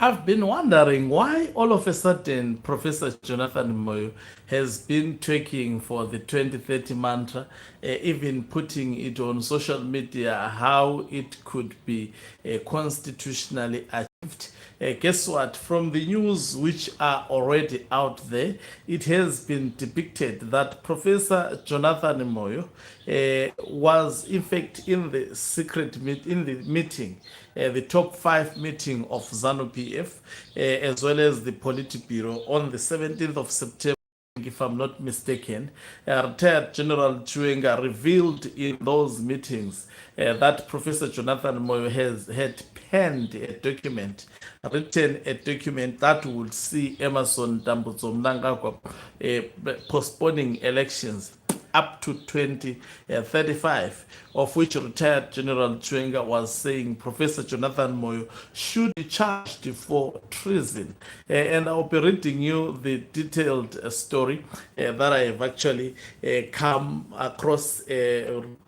I've been wondering why all of a sudden Professor Jonathan Moyo has been tweaking for the 2030 mantra, even putting it on social media, how it could be constitutionally achieved. Guess what? From the news which are already out there, it has been depicted that Professor Jonathan Moyo was in fact in the in the meeting, the top five meeting of ZANU PF, as well as the Politburo on the 17th of September. If I'm not mistaken, retired General Chiwenga revealed in those meetings that Professor Jonathan Moyo has had penned a document, written a document that would see Emerson Dambudzo Mnangagwa postponing elections up to 2035, of which retired General Chiwenga was saying Professor Jonathan Moyo should be charged for treason. And I'll be reading you the detailed story that I have actually come across,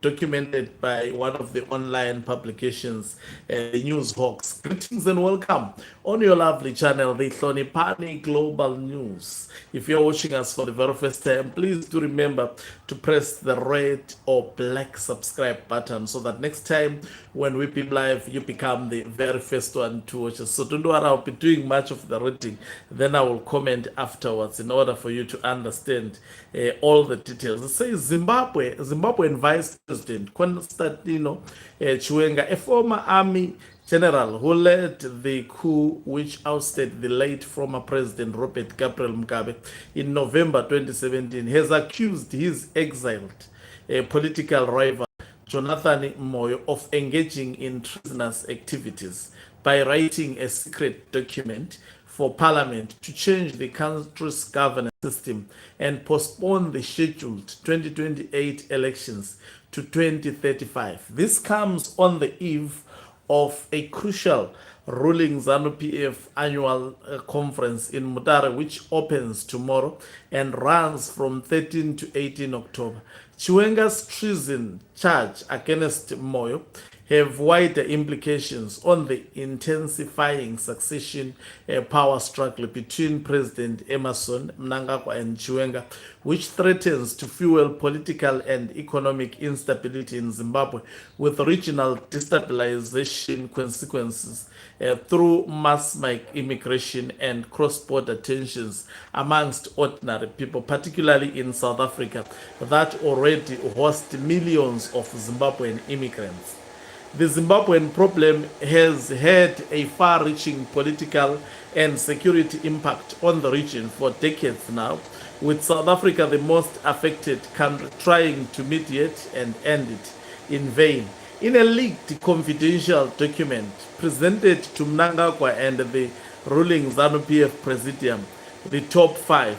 documented by one of the online publications, the News Hawks. Greetings and welcome on your lovely channel, the Hlonipani Global News. If you're watching us for the very first time, please do remember to press the red or black subscribe button so that next time when we be live, you become the very first one to watch us. So don't worry, I'll be doing much of the reading, then I will comment afterwards in order for you to understand all the details. It says Zimbabwean Vice President Constantino Chiwenga, a former army general who led the coup which ousted the late former president Robert Gabriel Mugabe in November 2017, has accused his exiled political rival Jonathan Moyo of engaging in treasonous activities by writing a secret document for parliament to change the country's governance system and postpone the scheduled 2028 elections to 2035. This comes on the eve of a crucial ruling ZANU-PF annual conference in Mutare, which opens tomorrow and runs from 13 to 18 October. Chiwenga's treason charge against Moyo have wider implications on the intensifying succession power struggle between President Emerson Mnangagwa and Chiwenga, which threatens to fuel political and economic instability in Zimbabwe, with regional destabilization consequences through mass immigration and cross-border tensions amongst ordinary people, particularly in South Africa, that already hosts millions of Zimbabwean immigrants. The Zimbabwean problem has had a far-reaching political and security impact on the region for decades now, with South Africa the most affected country trying to mediate and end it in vain. In a leaked confidential document presented to Mnangagwa and the ruling ZANU-PF Presidium, the top five,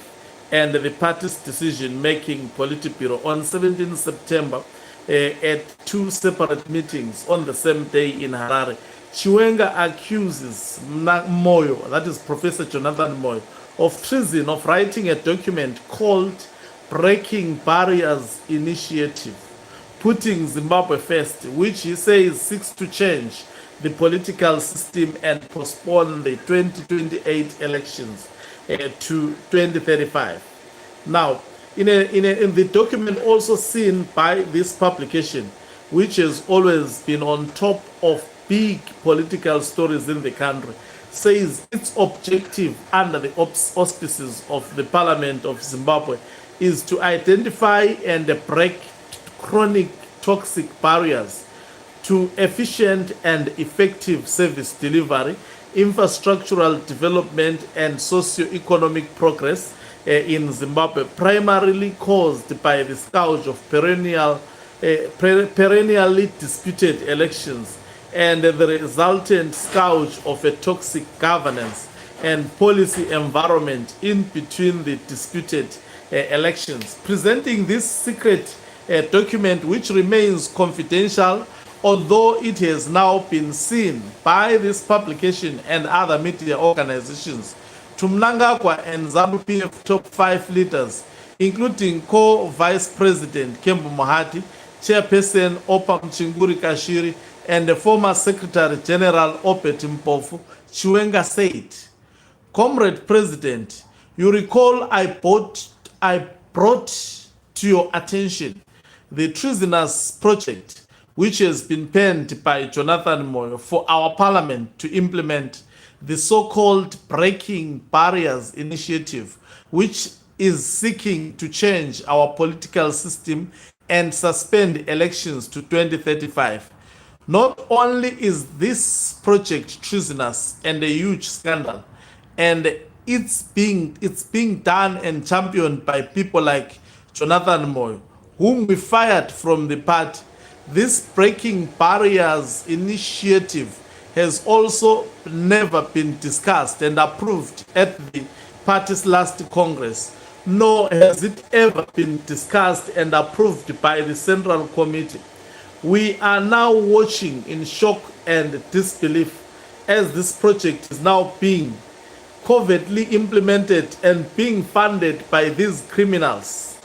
and the party's decision-making Politburo on 17 September, at two separate meetings on the same day in Harare, Chiwenga accuses Moyo, that is Professor Jonathan Moyo, of treason, of writing a document called Breaking Barriers Initiative, putting Zimbabwe first, which he says seeks to change the political system and postpone the 2028 elections to 2035. Now, in the document also seen by this publication, which has always been on top of big political stories in the country, says its objective under the auspices of the Parliament of Zimbabwe is to identify and break chronic toxic barriers to efficient and effective service delivery, infrastructural development, and socio-economic progress in Zimbabwe, primarily caused by the scourge of perennially disputed elections and the resultant scourge of a toxic governance and policy environment in between the disputed elections. Presenting this secret document, which remains confidential, although it has now been seen by this publication and other media organizations, to Mnangagwa and ZANU-PF top five leaders, including co-vice president Kembu Mohati, chairperson Opa Mchinguri Kashiri, and the former secretary general Obet Mpofu, Chiwenga said, Comrade President, you recall I brought to your attention the treasonous project which has been penned by Jonathan Moyo for our parliament to implement the so-called Breaking Barriers initiative, which is seeking to change our political system and suspend elections to 2035. Not only is this project treasonous and a huge scandal, and it's being done and championed by people like Jonathan Moyo, whom we fired from the party. This Breaking Barriers initiative has also never been discussed and approved at the party's last Congress, nor has it ever been discussed and approved by the Central Committee. We are now watching in shock and disbelief as this project is now being covertly implemented and being funded by these criminals.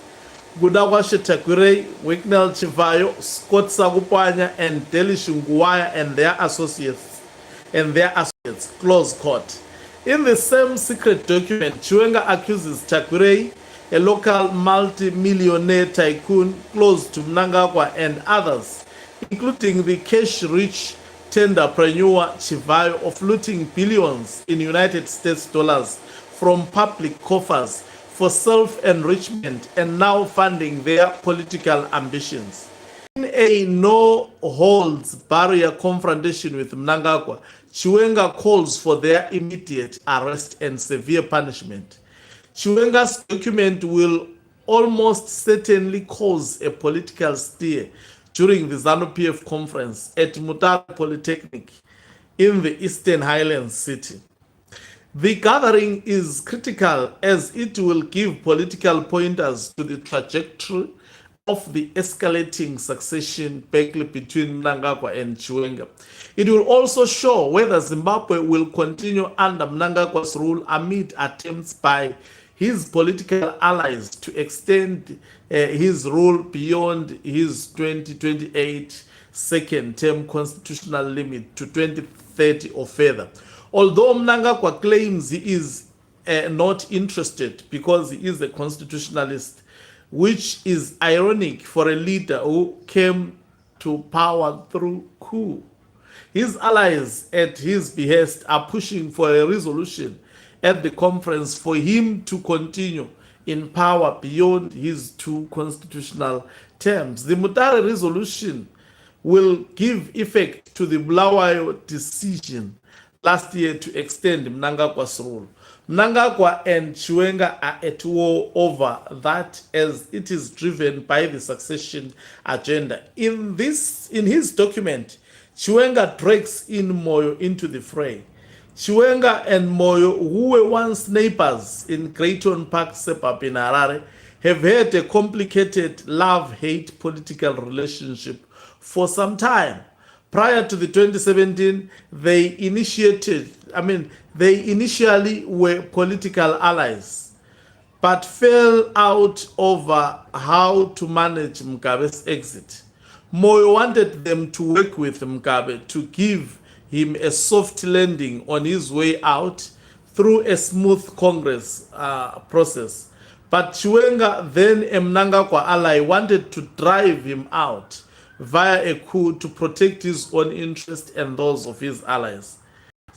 Gudawashe Takurei, Wicknell Chivayo, Scott Sagupanya, and Deli Shunguwaya and their associates, close quote. In the same secret document, Chiwenga accuses Takurei, a local multi-millionaire tycoon close to Mnangagwa, and others, including the cash-rich tenderpreneur Chivayo, of looting billions in United States dollars from public coffers for self-enrichment and now funding their political ambitions. In a no-holds-barrier confrontation with Mnangagwa, Chiwenga calls for their immediate arrest and severe punishment. Chiwenga's document will almost certainly cause a political stir during the ZANU-PF conference at Mutare Polytechnic in the Eastern Highlands city. The gathering is critical as it will give political pointers to the trajectory of the escalating succession battle between Mnangagwa and Chiwenga. It will also show whether Zimbabwe will continue under Mnangagwa's rule amid attempts by his political allies to extend his rule beyond his 2028 second-term constitutional limit to 2030 or further. Although Mnangagwa claims he is not interested because he is a constitutionalist, which is ironic for a leader who came to power through coup. His allies at his behest are pushing for a resolution at the conference for him to continue in power beyond his 2 constitutional terms. The Mutare resolution will give effect to the Bulawayo decision last year to extend Mnangagwa's rule. Mnangagwa and Chiwenga are at war over that as it is driven by the succession agenda. In his document, Chiwenga drags in Moyo into the fray. Chiwenga and Moyo, who were once neighbors in Creighton Park suburb in Harare, have had a complicated love-hate political relationship for some time. Prior to the 2017, they initially were political allies, but fell out over how to manage Mugabe's exit. Moyo wanted them to work with Mugabe to give him a soft landing on his way out through a smooth Congress process. But Chiwenga, then a Mnangagwa ally, wanted to drive him out via a coup to protect his own interests and those of his allies.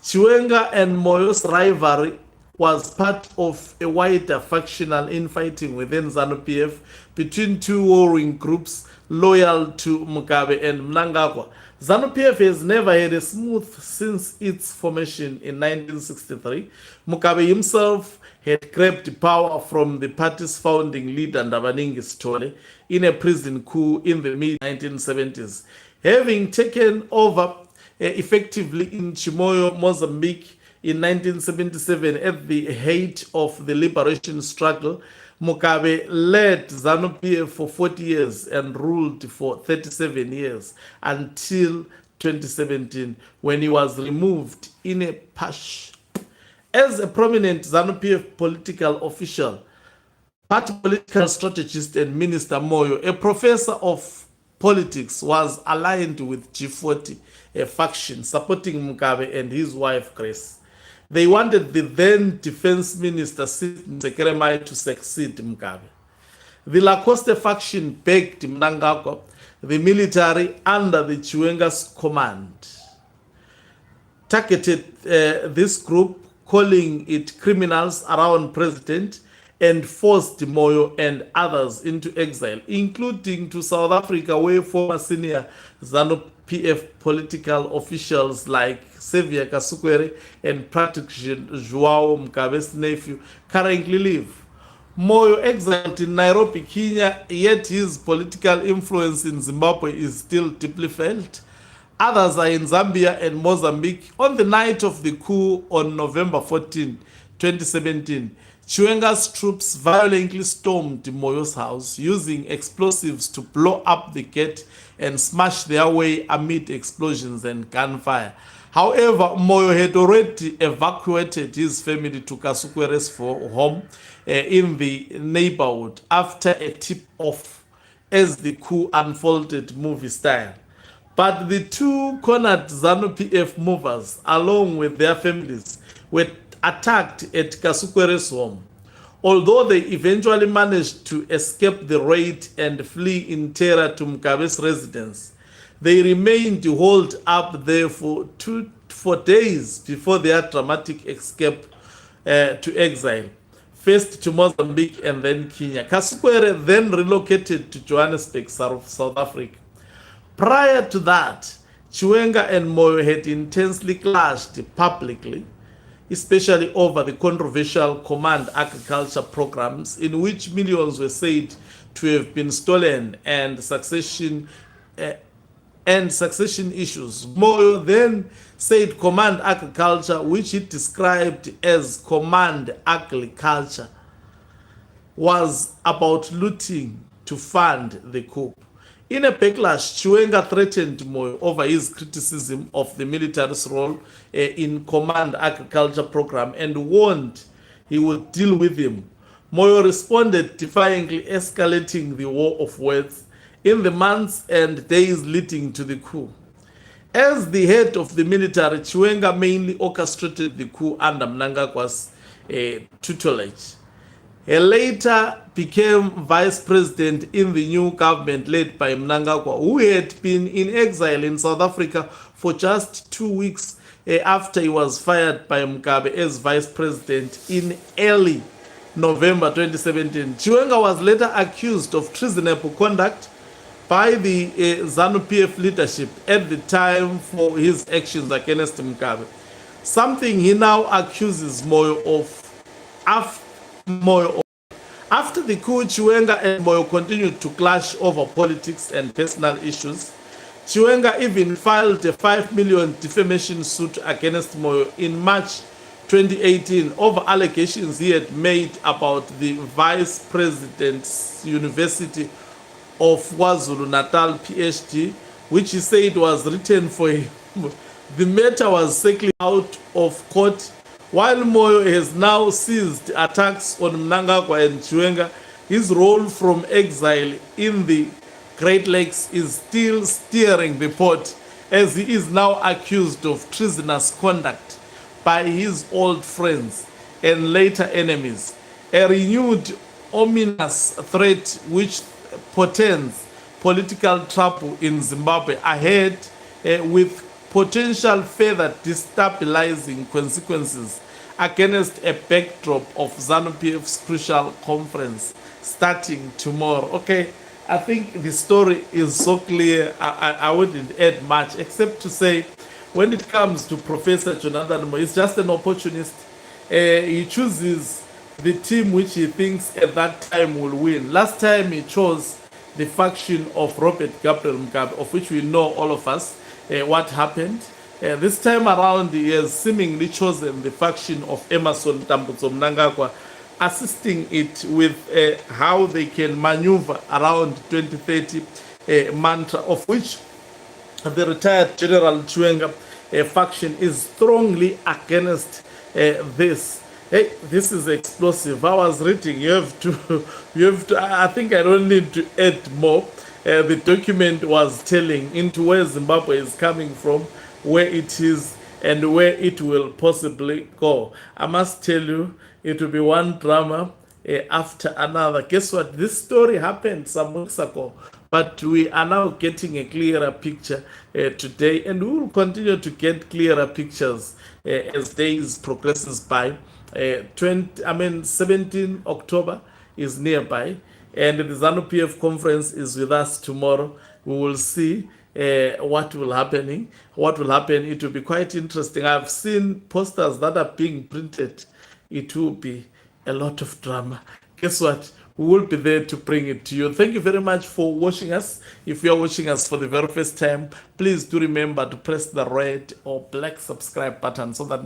Chiwenga and Moyo's rivalry was part of a wider factional infighting within ZANU-PF between 2 warring groups loyal to Mugabe and Mnangagwa. ZANU-PF has never had a smooth since its formation in 1963. Mugabe himself had grabbed power from the party's founding leader Ndabaningi Sithole in a prison coup in the mid-1970s. Having taken over effectively in Chimoio, Mozambique in 1977 at the height of the liberation struggle, Mugabe led ZANU-PF for 40 years and ruled for 37 years until 2017 when he was removed in a putsch. As a prominent ZANU-PF political official, party political strategist and Minister Moyo, a professor of politics, was aligned with G40, a faction supporting Mugabe and his wife Grace. They wanted the then Defense Minister Sekeremai to succeed Mugabe. The Lacoste faction begged Mnangagwa, the military under the Chiwenga's command, targeted this group, calling it criminals around president, and forced Moyo and others into exile, including to South Africa, where former senior ZANU-PF political officials like Xavier Kasukwere and Patrick Joao Mkabe's nephew currently live. Moyo exiled in Nairobi, Kenya, yet his political influence in Zimbabwe is still deeply felt. Others are in Zambia and Mozambique. On the night of the coup on November 14, 2017, Chiwenga's troops violently stormed Moyo's house, using explosives to blow up the gate and smash their way amid explosions and gunfire. However, Moyo had already evacuated his family to Kasukwere's home in the neighborhood after a tip-off as the coup unfolded movie style. But the two cornered ZANU-PF movers, along with their families, were attacked at Kasukwere's home. Although they eventually managed to escape the raid and flee in terror to Mkabe's residence, they remained holed up there for days before their dramatic escape to exile, first to Mozambique and then Kenya. Kasukwere then relocated to Johannesburg, South Africa. Prior to that, Chiwenga and Moyo had intensely clashed publicly, especially over the controversial command agriculture programs in which millions were said to have been stolen, and succession issues. Moyo then said command agriculture, which he described as command agriculture, was about looting to fund the coup. In a backlash, Chiwenga threatened Moyo over his criticism of the military's role in command agriculture program and warned he would deal with him. Moyo responded defiantly, escalating the war of words in the months and days leading to the coup. As the head of the military, Chiwenga mainly orchestrated the coup under Mnangagwa's tutelage. He later became vice president in the new government led by Mnangagwa, who had been in exile in South Africa for just 2 weeks after he was fired by Mugabe as vice president in early November 2017. Chiwenga was later accused of treasonable conduct by the ZANU-PF leadership at the time for his actions against Mugabe, something he now accuses Moyo of. After the coup, Chiwenga and Moyo continued to clash over politics and personal issues. Chiwenga even filed a 5 million defamation suit against Moyo in March 2018 over allegations he had made about the vice president's University of KwaZulu-Natal PhD, which he said was written for him. The matter was circling out of court. While Moyo has now ceased attacks on Mnangagwa and Chiwenga, his role from exile in the Great Lakes is still steering the pot, as he is now accused of treasonous conduct by his old friends and later enemies. A renewed ominous threat which portends political trouble in Zimbabwe ahead, with potential further destabilizing consequences against a backdrop of ZANU-PF's crucial conference starting tomorrow. Okay, I think the story is so clear. I wouldn't add much except to say, when it comes to Professor Jonathan Moyo, he's just an opportunist. He chooses the team which he thinks at that time will win. Last time he chose the faction of Robert Gabriel Mugabe, of which we know, all of us, what happened. This time around, he has seemingly chosen the faction of Emerson Tambutso Mnangagwa, assisting it with how they can maneuver around 2030 mantra, of which the retired General Chiwenga faction is strongly against this. Hey, this is explosive. I was reading, you have to, I think I don't need to add more. The document was telling into where Zimbabwe is coming from, where it is and where it will possibly go. I must tell you, it will be one drama after another. Guess what? This story happened some weeks ago, but we are now getting a clearer picture today, and we will continue to get clearer pictures as days progresses by. 17 October is nearby, and the ZANU-PF conference is with us tomorrow. We will see what will happen. It will be quite interesting. I've seen posters that are being printed. It will be a lot of drama. Guess what? We will be there to bring it to you. Thank you very much for watching us. If you are watching us for the very first time, please do remember to press the red or black subscribe button so that